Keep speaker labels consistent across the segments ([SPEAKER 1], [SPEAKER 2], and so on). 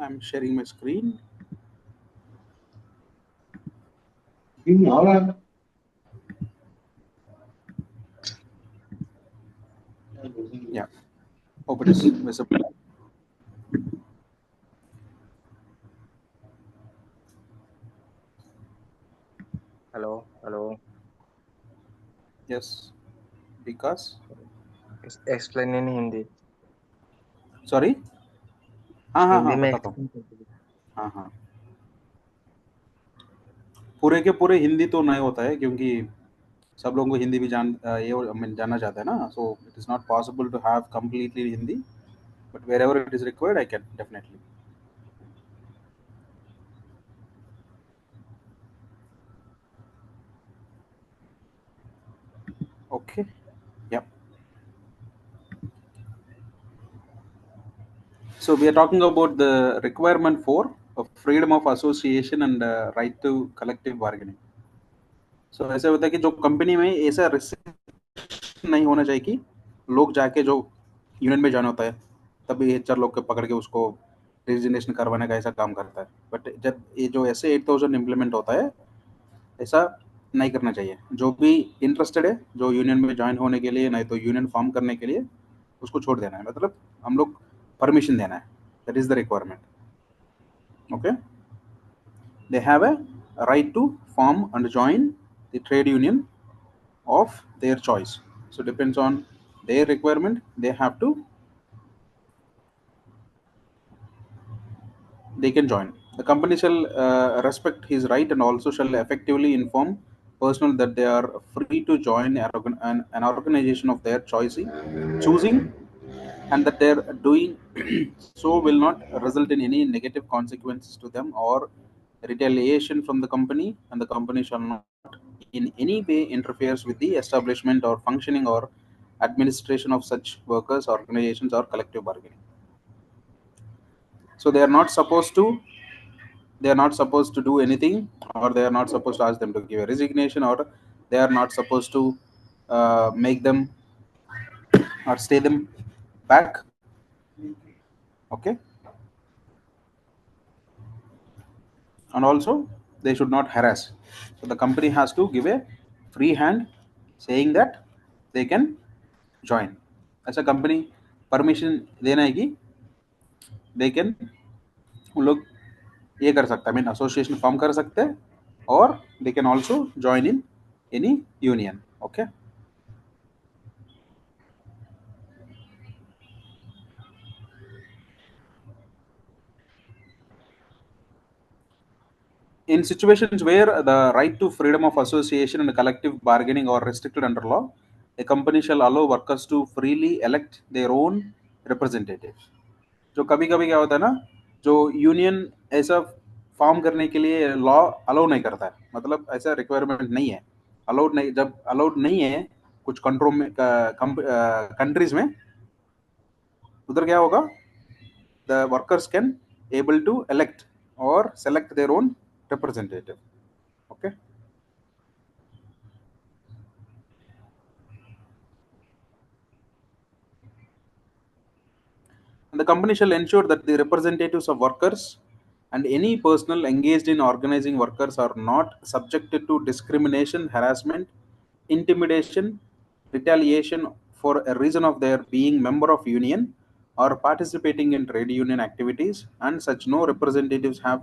[SPEAKER 1] I'm sharing my screen. Yeah, hope it is visible.
[SPEAKER 2] Hello.
[SPEAKER 1] Yes, because
[SPEAKER 2] explain in Hindi.
[SPEAKER 1] sorry. हाँ
[SPEAKER 2] हिंदी में
[SPEAKER 1] बताता हूँ.
[SPEAKER 2] Explain कर दीजिए.
[SPEAKER 1] हाँ. पूरे के पूरे हिंदी तो नहीं होता है क्योंकि सब लोगों को हिंदी भी जानना चाहता है ना. So it is not possible to have completely Hindi, but wherever it is required I can definitely. Okay. Yep. So we are talking about the requirement for freedom of association and right to collective bargaining. So ऐसे होता है कि जो company में ऐसा restriction नहीं होना चाहिए कि लोग जाके जो यूनियन में जाना होता है तभी एचआर लोग के पकड़ के उसको रेजिग्नेशन करवाने का ऐसा काम करता है. बट जब ये जो ऐसे 8000 इम्प्लीमेंट होता है ऐसा नहीं करना चाहिए. जो भी इंटरेस्टेड है जो यूनियन में ज्वाइन होने के लिए नहीं तो यूनियन फॉर्म करने के लिए उसको छोड़ देना है. मतलब हम लोग परमिशन देना है. That is the requirement. Okay. They have a right to form and join the trade union of their choice. So depends on their requirement. They can join. The company shall respect his right and also shall effectively inform personnel that they are free to join an organization of their choosing, and that their doing so will not result in any negative consequences to them or retaliation from the company, and the company shall not in any way interferes with the establishment or functioning or administration of such workers organizations or collective bargaining. So they are not supposed to do anything, or they are not supposed to ask them to give a resignation, or they are not supposed to make them or stay them back. Okay. And also they should not harass. So the company has to give a free hand saying that they can join. ऐसा company permission देना है कि they can उन लोग ये कर सकते हैं. I mean एसोसिएशन फॉर्म कर सकते हैं और they can also join in any union. Okay. In situations where the right to freedom of association and collective bargaining are restricted under law, a company shall allow workers to freely elect their own representatives. जो कभी कभी क्या होता है ना, जो union ऐसा form करने के लिए लॉ अलाउ नहीं करता है. मतलब ऐसा रिक्वायरमेंट नहीं है. अलाउड नहीं, जब अलाउड नहीं है कुछ कंट्रोल में कंट्रीज में, उधर क्या होगा, the workers can able to elect or select their own representative. Okay. And the company shall ensure that the representatives of workers and any personnel engaged in organizing workers are not subjected to discrimination, harassment, intimidation, retaliation for a reason of their being member of union or participating in trade union activities, and such no representatives have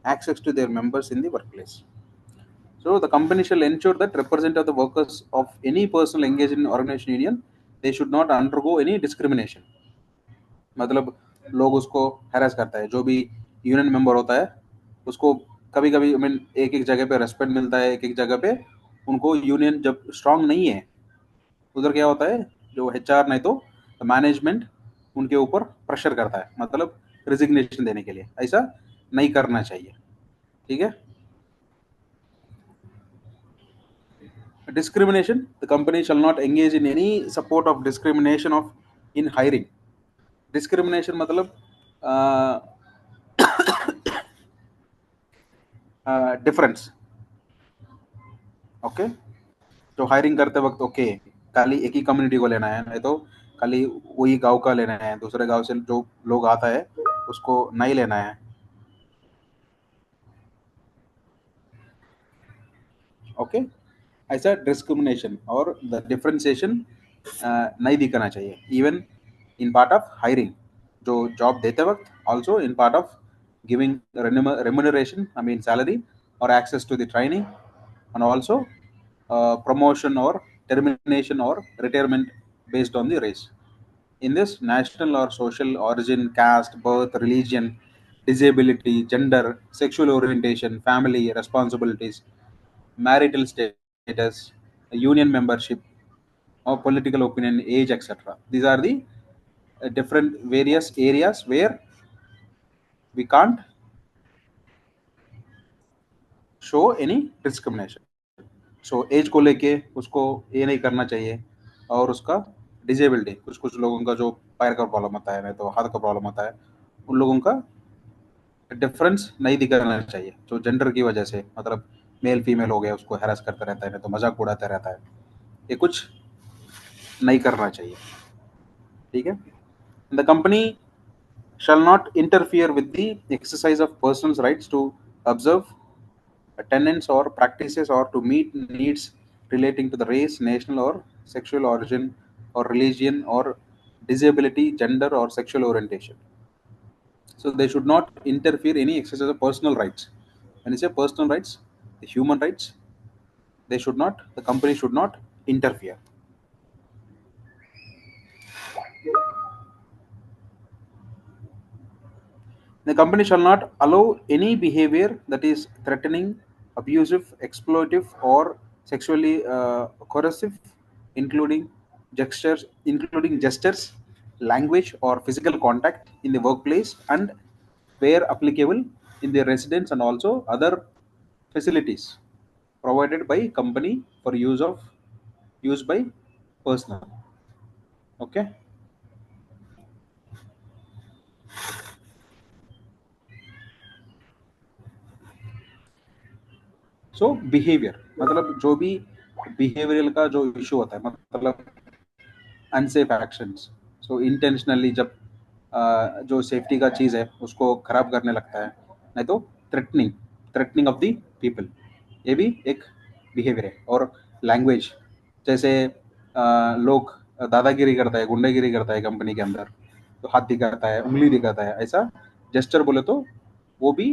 [SPEAKER 1] access to their members in the workplace. So the company shall ensure that representative of the workers of any personnel engaged in organization union, they should not undergo any discrimination. मतलब लोग उसको harass करता है, जो भी union member होता है उसको कभी कभी I mean, एक एक जगह पे रेस्पेक्ट मिलता है, एक एक जगह पे उनको यूनियन जब स्ट्रांग नहीं है उधर क्या होता है, जो एचआर नहीं तो मैनेजमेंट उनके ऊपर प्रेशर करता है, मतलब रिजिग्नेशन देने के लिए. ऐसा नहीं करना चाहिए. ठीक है. Discrimination, the company shall not engage in any support of discrimination of in hiring. Discrimination मतलब डिफरेंस. ओके. जो हायरिंग करते वक्त ओके खाली एक ही कम्युनिटी को लेना है, नहीं तो खाली वही गांव का लेना है, दूसरे गांव से जो लोग आता है उसको नहीं लेना है. ओके, ऐसा डिस्क्रिमिनेशन और द डिफरेंशिएशन नहीं दिखाना चाहिए, even in part of hiring, जो जॉब देते वक्त, also in part of giving remuneration, I mean salary, or access to the training, and also promotion or termination or retirement based on the race. In this, national or social origin, caste, birth, religion, disability, gender, sexual orientation, family responsibilities, marital status, union membership, or political opinion, age, etc. These are the different various areas where we can't show any discrimination. So age को लेके उसको ये नहीं करना चाहिए, और उसका disability, कुछ कुछ लोगों का जो पैर का प्रॉब्लम होता है, नहीं तो हाथ का प्रॉब्लम होता है, उन लोगों का डिफरेंस नहीं दिखाना चाहिए, जो जेंडर की वजह से, मतलब मेल फीमेल हो गया उसको हैरेस करता रहता है, नहीं तो मजाक उड़ाता रहता है, ये कुछ नहीं करना चाहिए. ठीक है. The company shall not interfere with the exercise of person's rights to observe tenets or practices, or to meet needs relating to the race, national or sexual origin, or religion, or disability, gender, or sexual orientation. So they should not interfere any exercise of personal rights. When you say personal rights, the human rights, they should not, the company should not interfere. The company shall not allow any behavior that is threatening, abusive, exploitative, or sexually coercive, including gestures, language, or physical contact in the workplace, and where applicable in the residence, and also other facilities provided by company for use by personnel. Okay. So behaviour, मतलब जो भी behavioural का जो issue होता है, मतलब unsafe actions, सो intentionally जब जो सेफ्टी का चीज़ है उसको खराब करने लगता है, नहीं तो थ्रेटनिंग ऑफ द पीपल, ये भी एक बिहेवियर है. और लैंग्वेज, जैसे लोग दादागिरी करता है, गुंडागिरी करता है कंपनी के अंदर, तो हाथ दिखाता है, उंगली दिखाता है, ऐसा जेस्चर बोले तो वो भी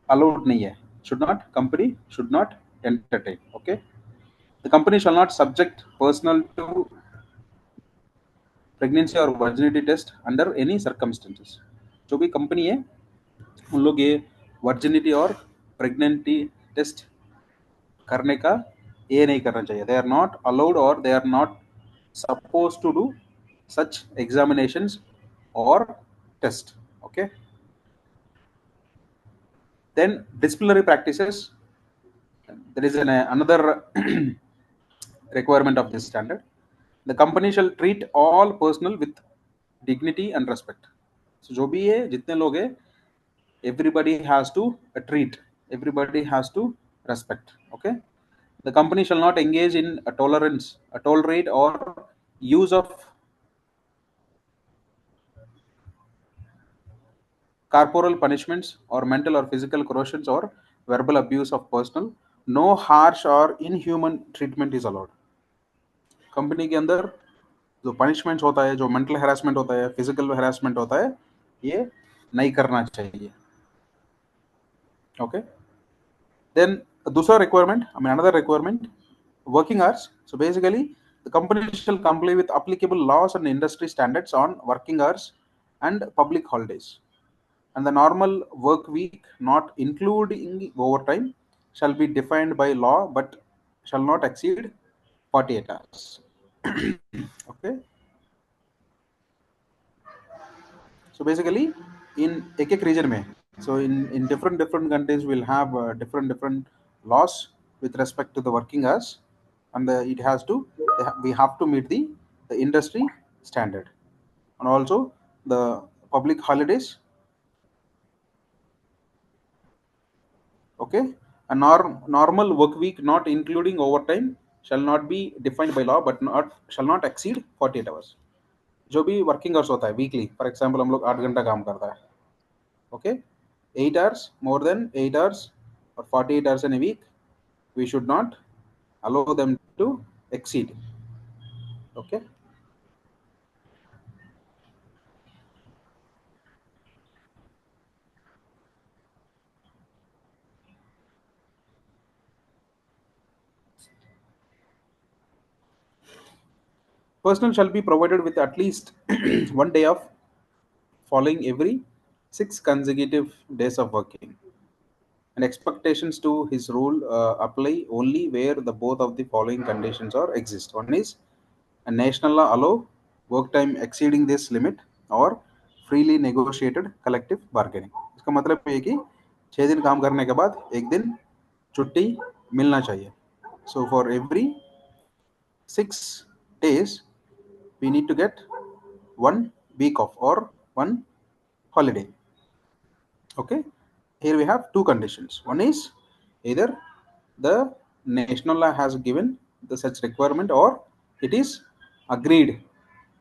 [SPEAKER 1] allowed नहीं है. Should not, company should not entertain. Okay. The company shall not subject personnel to pregnancy or virginity test under any circumstances. जो भी कंपनी है उन लोग ये वर्जिनिटी और प्रेगनेंटी टेस्ट करने का ये नहीं करना चाहिए. They are not allowed, or they are not supposed to do such examinations or test. Okay. Then disciplinary practices, there is another requirement of this standard. The company shall treat all personnel with dignity and respect. So जो भी है, जितने लोग हैं, everybody has to treat, everybody has to respect. Okay. The company shall not engage in tolerate, or use of corporal punishments, or mental or physical corrosions, or verbal abuse of personnel. No harsh or inhuman treatment is allowed. Company के अंदर जो punishments होता है, जो mental harassment होता है, physical harassment होता है, ये नहीं करना चाहिए. ओके. देन दूसरा requirement, I mean another requirement, working hours. So basically the company shall comply with applicable loss and industry standards on working hours and public holidays, and the normal work week, not including overtime, shall be defined by law but shall not exceed 48 hours. Okay. So basically, in एक region में, so in different countries will have different laws with respect to the working hours, and it has to, we have to meet the industry standard, and also the public holidays. Okay. A normal work week, not including overtime, shall not be defined by law but not shall not exceed 48 hours. जो भी working hours होता है weekly, for example हम लोग 8 घंटा काम करता है, Okay, 8 hours, more than 8 hours or 48 hours in a week, we should not allow them to exceed. Okay. Personnel shall be provided with at least 1 day of following every 6 consecutive days of working. And expectations to his rule apply only where the both of the following conditions are exist. One is a national law allow work time exceeding this limit or freely negotiated collective bargaining. इसका मतलब ये है कि 6 दिन काम करने के बाद एक दिन छुट्टी मिलना चाहिए. So for every 6 days we need to get 1 week off or one holiday. Okay, here we have two conditions. One is either the national law has given the such requirement or it is agreed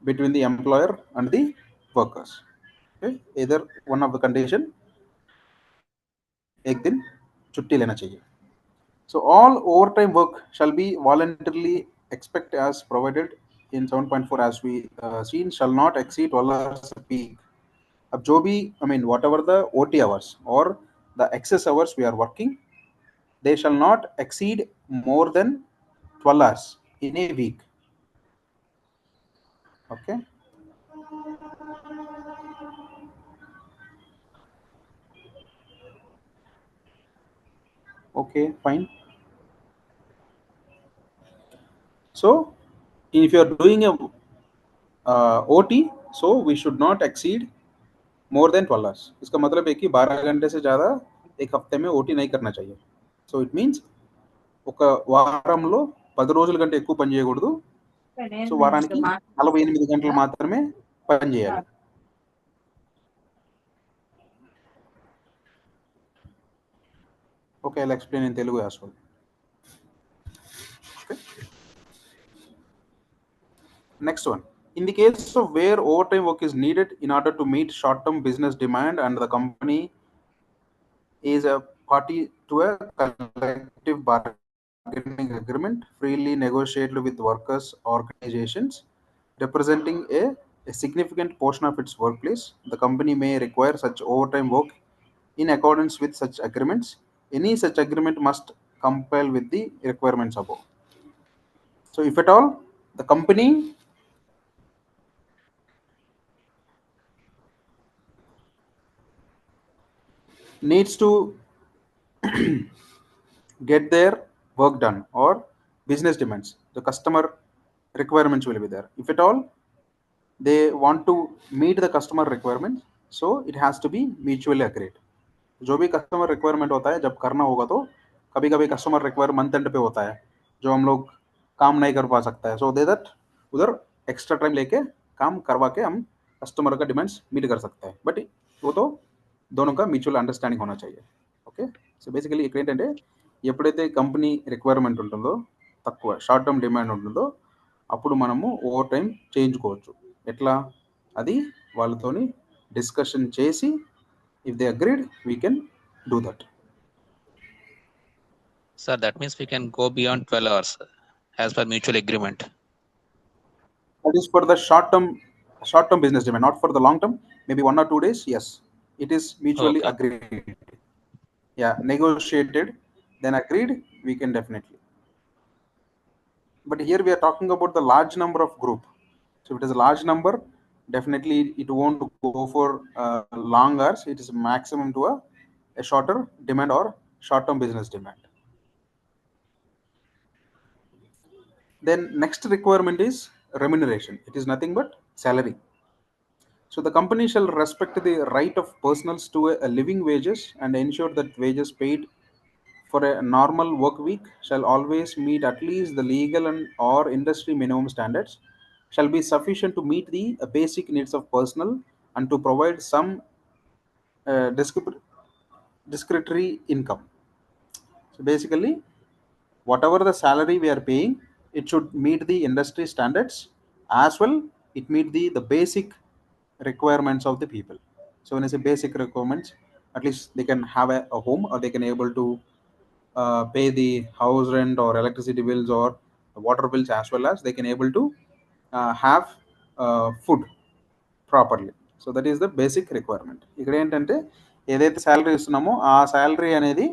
[SPEAKER 1] between the employer and the workers. Okay, either one of the condition एक दिन छुट्टी लेना चाहिए. So all overtime work shall be voluntarily expect as provided in 7.4 as we seen shall not exceed 12 hours a week. अब जो भी I mean whatever the OT hours or the excess hours we are working, they shall not exceed more than 12 hours in a week. Okay. Okay, fine. So if you are doing a OT, so we should not exceed more than 12 hours. इसका मतलब है कि 12 घंटे से ज़्यादा एक हफ्ते में OT नहीं करना चाहिए. So it means ఒక వారంలో 10 రోజుల కంటే ఎక్కువ పని చేయకూడదు. సో వారానికి 48 గంటలు మాత్రమే పని చేయాలి. Okay, I'll explain in Telugu as well. Okay. Next one. In the case of where overtime work is needed in order to meet short-term business demand and the company is a party to a collective bargaining agreement freely negotiated with workers organizations representing a significant portion of its workplace, the company may require such overtime work in accordance with such agreements. Any such agreement must comply with the requirements above. So if at all the company needs to get their work done or business demands, the customer requirements will be there. If at all they want to meet the customer requirements, so it has to be mutually agreed. जो भी customer requirement होता है जब करना होगा तो कभी कभी कस्टमर रिक्वायर मंथ एंड पे होता है जो हम लोग काम नहीं कर पा सकता है. सो दे दैट उधर एक्स्ट्रा टाइम लेके काम करवा के हम कस्टमर का डिमांड्स मीट कर सकते हैं. बट वो तो दोनों का మ్యూచువల్ అండర్స్టాండింగ్ होना चाहिए. ఓకే. సో బేసికలీ ఇక్కడ ఏంటంటే ఎప్పుడైతే కంపెనీ రిక్వైర్మెంట్ ఉంటుందో తక్కువ షార్ట్ టర్మ్ డిమాండ్ ఉంటుందో అప్పుడు మనము ఓవర్ టైం చేయించుకోవచ్చు. ఎట్లా అది వాళ్ళతోని డిస్కషన్ చేసి if they agreed we can do that.
[SPEAKER 3] Sir, that means we can go beyond 12 hours as per mutual agreement.
[SPEAKER 1] That is for the short term business demand, not for the long term. Maybe 1 or 2 days. Yes, it is mutually
[SPEAKER 3] Okay.
[SPEAKER 1] agreed. Yeah, negotiated, then agreed. We can definitely. But here we are talking about the large number of group. So if it is a large number, definitely it won't go for long hours. It is maximum to a shorter demand or short term business demand. Then next requirement is remuneration. It is nothing but salary. So the company shall respect the right of personals to a living wages and ensure that wages paid for a normal work week shall always meet at least the legal and or industry minimum standards, shall be sufficient to meet the basic needs of personnel and to provide some uh, discre- discretionary income. So basically, whatever the salary we are paying, it should meet the industry standards as well. It meet the basic requirements of the people. So when I say basic requirements, at least they can have a home, or they can able to pay the house rent or electricity bills or the water bills, as well as they can able to have food properly. So that is the basic requirement. ఇక్కడ ఏంటంటే ఏదైతే salary ఇస్తున్నామో ఆ salary అనేది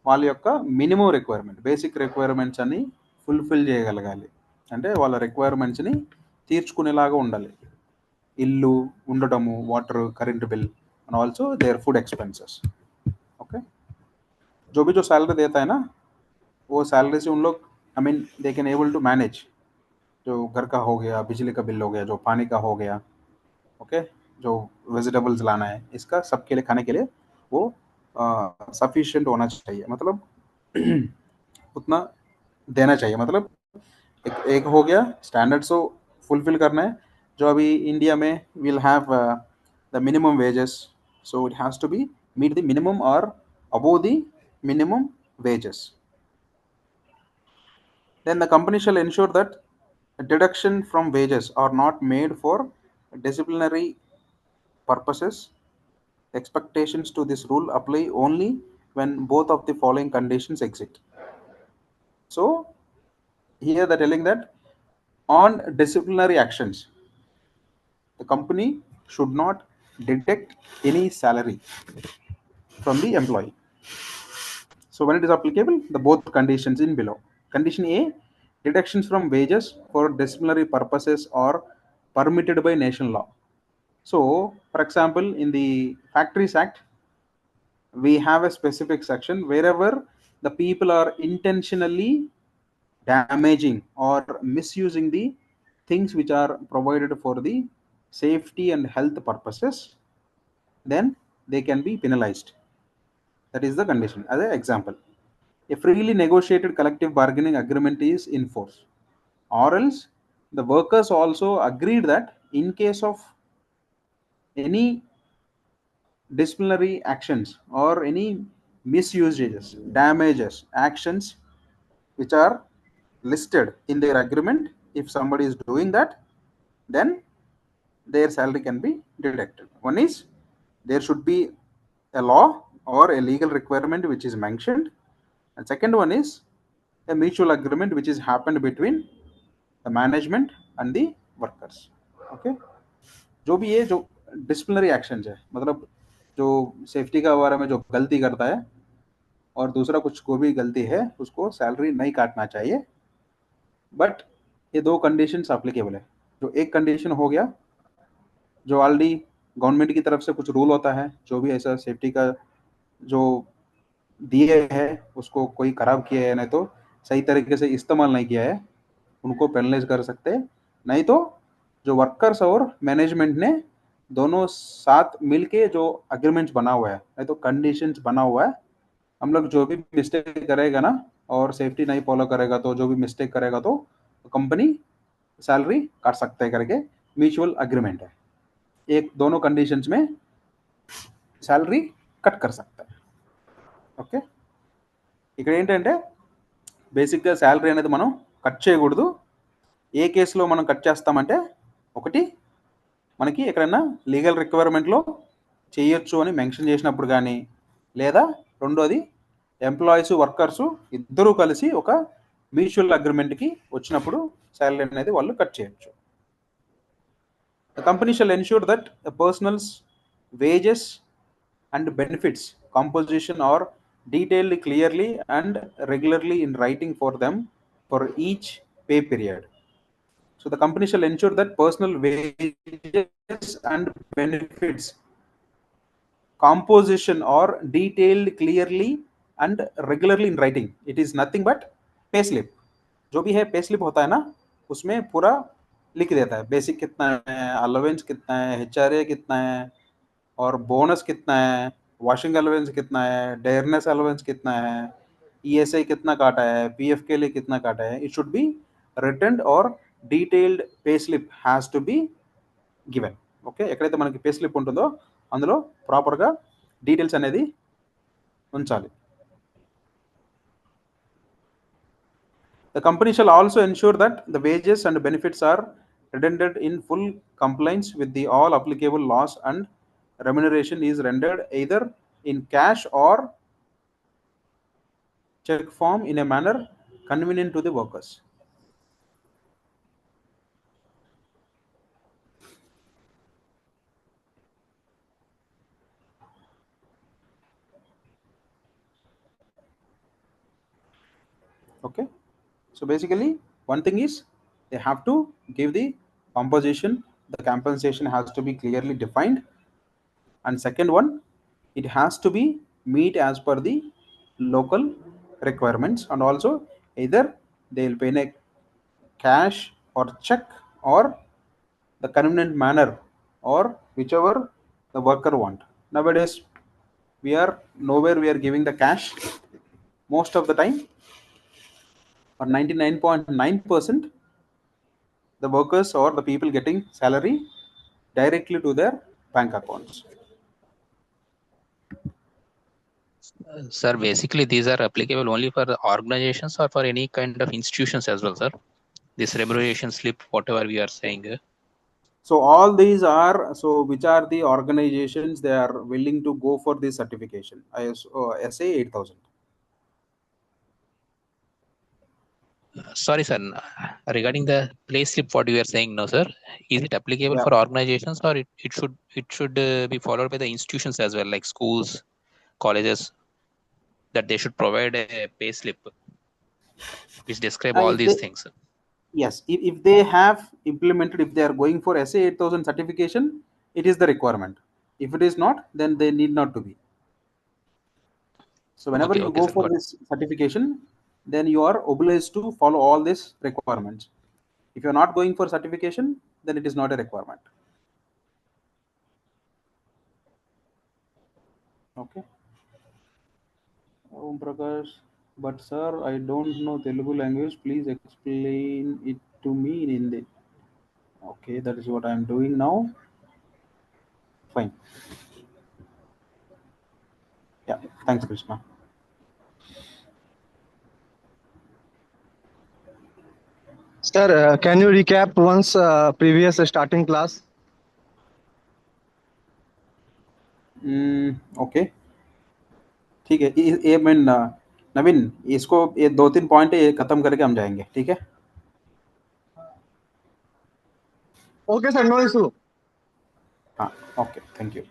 [SPEAKER 1] వాళ్ళ యొక్క minimum requirement, basic requirements అని fulfil చేయగలగాలి. అంటే వాళ్ళ రిక్వైర్మెంట్స్ని తీర్చుకునేలాగా ఉండాలి. ఇల్లు, ఉండటము, water, current bill and also their food expenses. Okay, जो भी जो सैलरी देता है ना, वो सैलरी से उन लोग I mean they can able to manage जो घर का हो गया, बिजली का बिल हो गया, जो पानी का हो गया, ओके, जो वेजिटेबल्स लाना है, इसका सबके लिए खाने के लिए वो सफिशिएंट होना चाहिए. मतलब उतना देना चाहिए. मतलब एक हो गया स्टैंडर्ड्स को फुलफिल करना है. जो अभी इंडिया में will have the minimum wages, so it has to be meet the minimum और above the minimum wages. Then the company shall ensure that deduction from wages are not made for disciplinary purposes. Expectations to this rule apply only when both of the following conditions exist. So here they're telling that on disciplinary actions, the company should not deduct any salary from the employee. So when it is applicable, the both conditions in below. Condition A, deductions from wages for disciplinary purposes are permitted by national law. So for example, in the Factories Act, we have a specific section wherever the people are intentionally damaging or misusing the things which are provided for the safety and health purposes, then they can be penalized. That is the condition. As an example, a freely negotiated collective bargaining agreement is in force, or else the workers also agreed that in case of any disciplinary actions or any misusages, damages, actions which are listed in their agreement, if somebody is doing that, then their salary can be deducted. One is there should be a law or a legal requirement which is mentioned, and second one is a mutual agreement which is happened between the management and the workers. Okay, जो भी ये जो disciplinary actions है, मतलब जो safety का बारे में जो गलती करता है और दूसरा कुछ को भी गलती है, उसको सैलरी नहीं काटना चाहिए. बट ये दो कंडीशंस एप्लीकेबल है. जो एक कंडीशन हो गया, जो ऑलरेडी गवर्नमेंट की तरफ से कुछ रूल होता है, जो भी ऐसा सेफ्टी का जो दिए है उसको कोई खराब किया है, नहीं तो सही तरीके से इस्तेमाल नहीं किया है, उनको पेनलाइज कर सकते हैं. नहीं तो जो वर्कर्स और मैनेजमेंट ने दोनों साथ मिलके जो अग्रीमेंट्स बना हुआ है, नहीं तो कंडीशंस बना हुआ है, हम लोग जो भी मिस्टेक करेगा ना और सेफ्टी नहीं फॉलो करेगा, तो जो भी मिस्टेक करेगा तो कंपनी सैलरी काट सकते हैं करके म्यूचुअल अग्रीमेंट है. एक दोनों कंडीशंस में सैलरी कट कर सकता है. ఓకే, ఇక్కడ ఏంటంటే బేసిక్గా శాలరీ అనేది మనం కట్ చేయకూడదు. ఏ కేసులో మనం కట్ చేస్తామంటే, ఒకటి మనకి ఎక్కడైనా లీగల్ రిక్వైర్మెంట్లో చేయొచ్చు అని మెన్షన్ చేసినప్పుడు కానీ, లేదా రెండోది ఎంప్లాయీస్ వర్కర్స్ ఇద్దరూ కలిసి ఒక మ్యూచువల్ అగ్రిమెంట్కి వచ్చినప్పుడు శాలరీ అనేది వాళ్ళు కట్ చేయొచ్చు. The company shall ensure that a person's wages and benefits composition are detailed clearly and regularly in writing for them for each pay period. So the company shall ensure that personal wages and benefits composition are detailed clearly and regularly in writing. It is nothing but pay slip. जो भी है pay slip होता है ना, उसमें पूरा लिख देता है बेसिक कितना है, अलाउंस कितना है, एचआरए कितना है, और बोनस कितना है, वॉशिंग अलाउंस कितना है, डेयरनेस अलाउंस कितना है, ईएसआई कितना काटा है, पीएफ के लिए कितना काटा है. इट शुड बी रिटन और detailed pay slip has to be given. Okay, ఎక్కడైతే మనకి పే స్లిప్ ఉంటుందో అందులో ప్రాపర్గా డీటెయిల్స్ అనేది ఉంచాలి. The company shall also ensure that the wages and benefits are redundant in full compliance with the all applicable laws and remuneration is rendered either in cash or check form in a manner convenient to the workers. Okay, so basically one thing is they have to give the composition, the compensation has to be clearly defined, and second one, it has to be meet as per the local requirements, and also either they'll pay in a cash or check or the convenient manner or whichever the worker want. Nowadays we are nowhere we are giving the cash most of the time, or 99.9% the workers or the people getting salary directly to their bank accounts.
[SPEAKER 3] Sir, basically these are applicable only for the organizations or for any kind of institutions as well, sir. This remuneration slip, whatever we are saying.
[SPEAKER 1] So all these are, so which are the organizations they are willing to go for this certification? ISO SA 8000.
[SPEAKER 3] Sorry, sir. Regarding the play slip, what you are saying, no, sir. Is it applicable
[SPEAKER 1] Yeah.
[SPEAKER 3] for organizations, or it should be followed by the institutions as well, like schools, colleges, that they should provide a pay slip which describe all
[SPEAKER 1] If
[SPEAKER 3] these
[SPEAKER 1] they,
[SPEAKER 3] things.
[SPEAKER 1] yes, if they have implemented, if they are going for SA 8000 certification, it is the requirement. If it is not, then they need not to be. So whenever
[SPEAKER 3] Okay,
[SPEAKER 1] you
[SPEAKER 3] okay,
[SPEAKER 1] go
[SPEAKER 3] sir.
[SPEAKER 1] for
[SPEAKER 3] Got it.
[SPEAKER 1] this certification, then you are obliged to follow all these requirements. If you are not going for certification, then it is not a requirement. Okay. Om Prakash, but sir, I don't know Telugu language. Please explain it to me in Hindi. Okay, that is what I am doing now. Fine. Yeah, thanks, Krishna.
[SPEAKER 4] Sir, can you recap once previous starting class?
[SPEAKER 1] Okay, ठीक है। ये मैं नवीन, इसको ये दो तीन point ये खत्म करके हम जाएंगे, ठीक है?
[SPEAKER 4] Okay, sir, no issue.
[SPEAKER 1] हाँ, okay, thank you.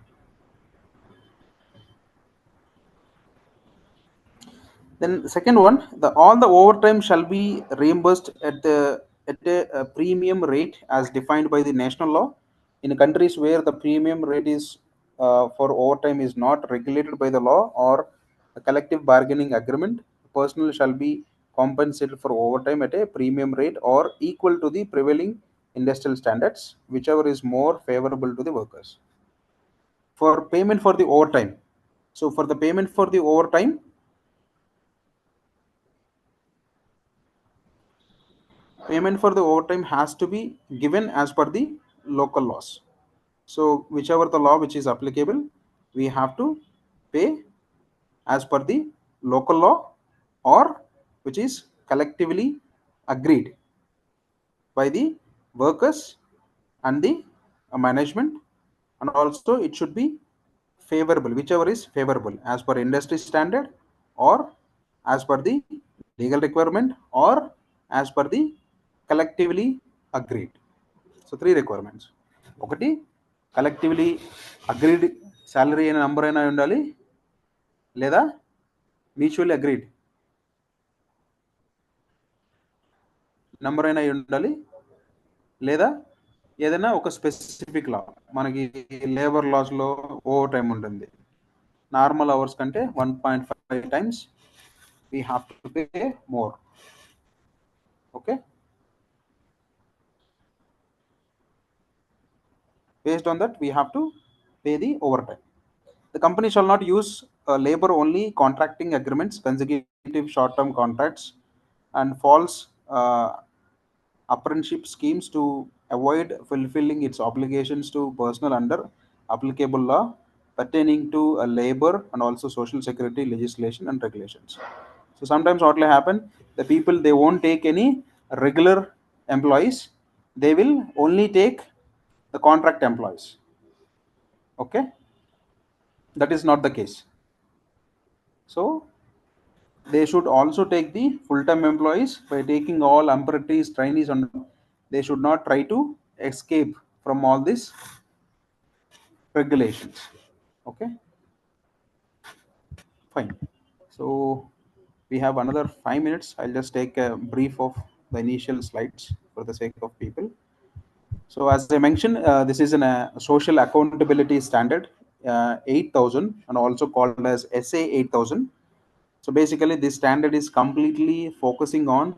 [SPEAKER 1] Then second one, the all the overtime shall be reimbursed at a premium rate as defined by the national law. In countries where the premium rate is for overtime is not regulated by the law or a collective bargaining agreement, personnel shall be compensated for overtime at a premium rate or equal to the prevailing industrial standards, whichever is more favorable to the workers. For payment for the overtime, so for the payment for the overtime, payment for the overtime has to be given as per the local laws. So whichever the law which is applicable, we have to pay as per the local law or which is collectively agreed by the workers and the management, and also it should be favorable, whichever is favorable as per industry standard or as per the legal requirement or as per the collectively agreed. So three requirements. ఒకటి collectively agreed salary అయిన number అయినా ఉండాలి, లేదా mutually agreed number అయినా ఉండాలి, లేదా ఏదైనా ఒక స్పెసిఫిక్ లా. మనకి లేబర్ లాస్లో ఓవర్ టైం ఉంటుంది, నార్మల్ అవర్స్ కంటే 1.5 times we have to pay more. Okay, based on that we have to pay the overtime. The company shall not use labor only contracting agreements, consecutive short term contracts, and false apprenticeship schemes to avoid fulfilling its obligations to personnel under applicable law pertaining to labor and also social security legislation and regulations. So sometimes what will happen, the people they won't take any regular employees, they will only take the contract employees. Okay, That is not the case. So they should also take the full-time employees by taking all apprentices, trainees, and they should not try to escape from all these regulations. Okay, fine. So we have another 5 minutes. I'll just take a brief of the initial slides for the sake of people. So as I mentioned, this is a social accountability standard 8000 and also called as SA 8000. So basically, this standard is completely focusing on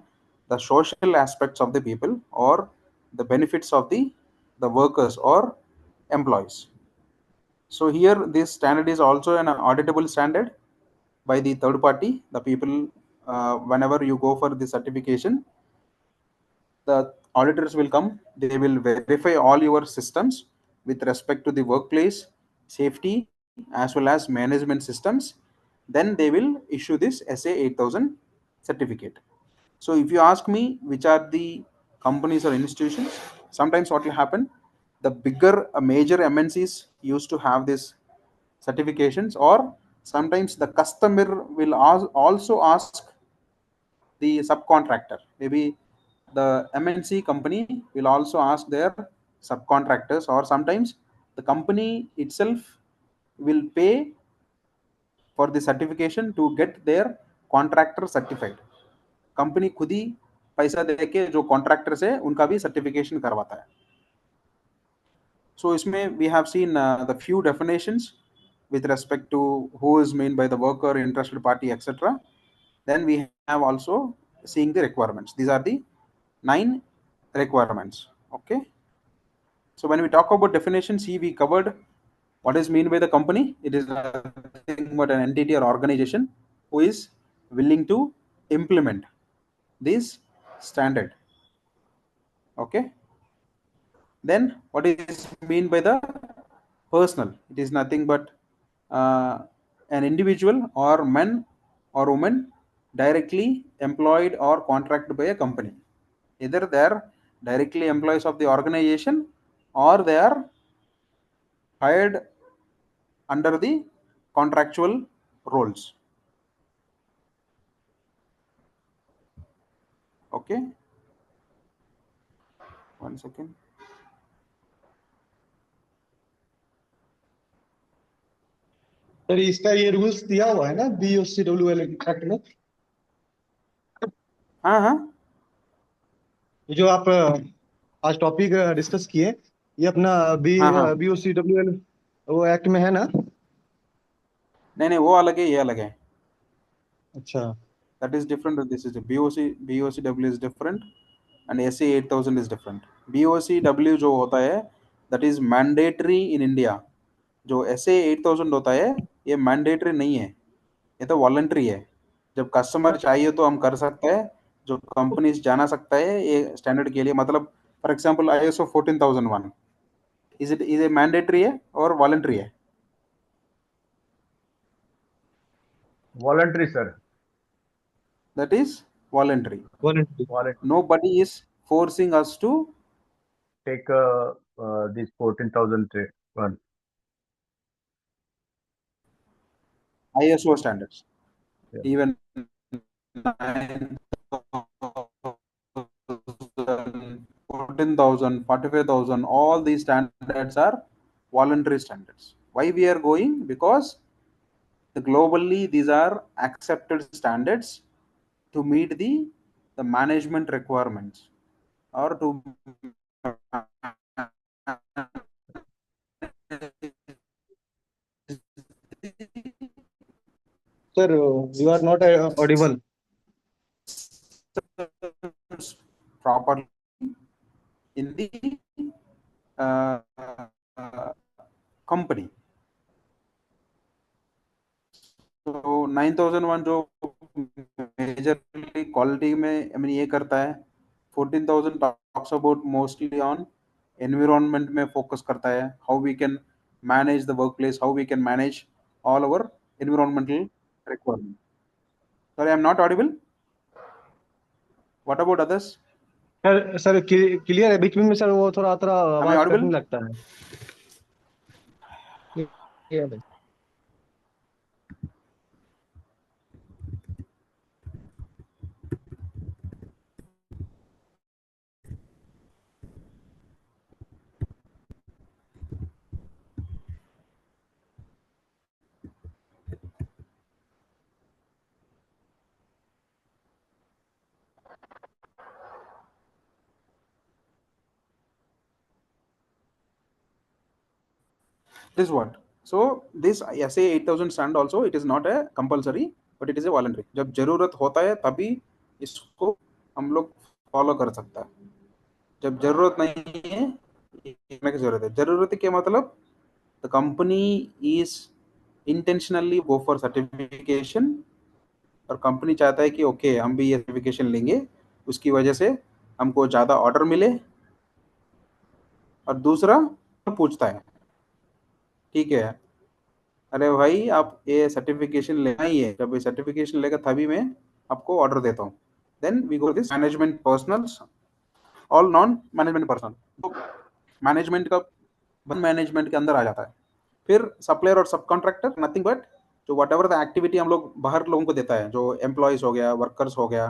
[SPEAKER 1] the social aspects of the people or the benefits of the workers or employees. So here, this standard is also an auditable standard by the third party. The people, whenever you go for the certification, the auditors will come. They will verify all your systems with respect to the workplace safety as well as management systems. Then they will issue this SA 8000 certificate. So if you ask me which are the companies or institutions, sometimes what will happen, the bigger major MNCs used to have this certifications, or sometimes the customer will also ask the subcontractor. Maybe the MNC company will also ask their subcontractors, or sometimes the company itself will pay for the certification to get their contractor certified. Company खुद ही पैसा देके जो contractors है उनका भी certification करवाता है. So इसमें we have seen the few definitions with respect to who is meant by the worker, interested party, etc. Then we have also seeing the requirements. These are the 9 requirements. Okay. So when we talk about definitions, see we covered what is meant by the company. It is nothing but an entity or organization who is willing to implement this standard. Okay. Then what is mean by the personal? It is nothing but an individual or man or woman directly employed or contracted by a company. Either they are directly employees of the organization or they are hired under the contractual roles. Okay, one second.
[SPEAKER 4] Sir इसका ये rules दिया हुआ है ना BOCWL act में.
[SPEAKER 1] हाँ हाँ,
[SPEAKER 4] ये जो आप आज टॉपिक डिस्कस किए, ये अपना
[SPEAKER 1] हाँ हाँ,
[SPEAKER 4] BOCWL वो एक्ट में है ना.
[SPEAKER 1] नहीं नहीं, वो अलग है, ये अलग है.
[SPEAKER 4] अच्छा.
[SPEAKER 1] That is different. This is a BOCW is different and SC 8000 is different. BOCW जो होता है that is mandatory in India. जो SA 8000 होता है ये mandatory नहीं है, ये तो voluntary है. जब कस्टमर चाहिए तो हम कर सकते हैं, जो कंपनीज जाना सकता है ये स्टैंडर्ड के लिए. मतलब for example ISO 14001 is a mandatory है और वॉलंटरी है?
[SPEAKER 5] Voluntary, sir.
[SPEAKER 1] That is voluntary.
[SPEAKER 5] Voluntary.
[SPEAKER 1] Nobody is forcing us to
[SPEAKER 5] Take this 14,001.
[SPEAKER 1] ISO standards.
[SPEAKER 5] Yeah.
[SPEAKER 1] Even 9,000, 14,000, 45,000, all these standards are voluntary standards. Why we are going? Because globally these are accepted standards to meet the management requirements or to
[SPEAKER 4] Sir, you are not audible.
[SPEAKER 1] properly in the uh, company. तो 9001 जो majorly quality में I mean ये करता है, 14,000 talks about mostly on environment में focus करता है, how we can manage the workplace, how we can manage all our environmental requirement. Sorry, I'm not audible. What about others?
[SPEAKER 4] Sir clear है? बीच में sir वो थोड़ा
[SPEAKER 1] Am I
[SPEAKER 4] आवाज
[SPEAKER 1] audible?
[SPEAKER 4] कटने लगता है. Clear है.
[SPEAKER 1] This is what. So this SA 8000 stand also, it is not a compulsory, but it is a voluntary. जब जरूरत होता है तभी इसको हम लोग फॉलो कर सकता है. जब जरूरत नहीं है, ये करने की जरूरत है. जरूरत के मतलब the company is intentionally go for certification, और कंपनी चाहता है कि ओके हम भी ये सर्टिफिकेशन लेंगे, उसकी वजह से हमको ज़्यादा ऑर्डर मिले. और दूसरा पूछता है, ठीक है अरे भाई आप ये सर्टिफिकेशन लेना ही है, जब ये सर्टिफिकेशन लेगा तभी मैं आपको ऑर्डर देता हूँ. Then we go this management personnels, all non management personnel. तो मैनेजमेंट का मैनेजमेंट के अंदर आ जाता है. फिर सप्लायर और सब कॉन्ट्रैक्टर नथिंग बट जो वट एवर द एक्टिविटी हम लोग बाहर लोगों को देता है, जो एम्प्लॉयज हो गया, वर्कर्स हो गया,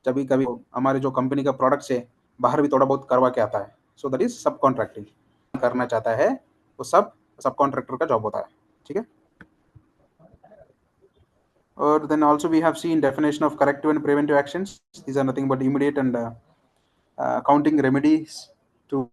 [SPEAKER 1] कभी कभी हमारे जो कंपनी का प्रोडक्ट से बाहर भी थोड़ा बहुत करवा के आता है. सो दैट इज सब कॉन्ट्रैक्टिंग. करना चाहता है वो सब कॉन्ट्रैक्टर का जॉब होता है. ठीक है. और then also we have seen definition of corrective and preventive actions. These are nothing but immediate and accounting remedies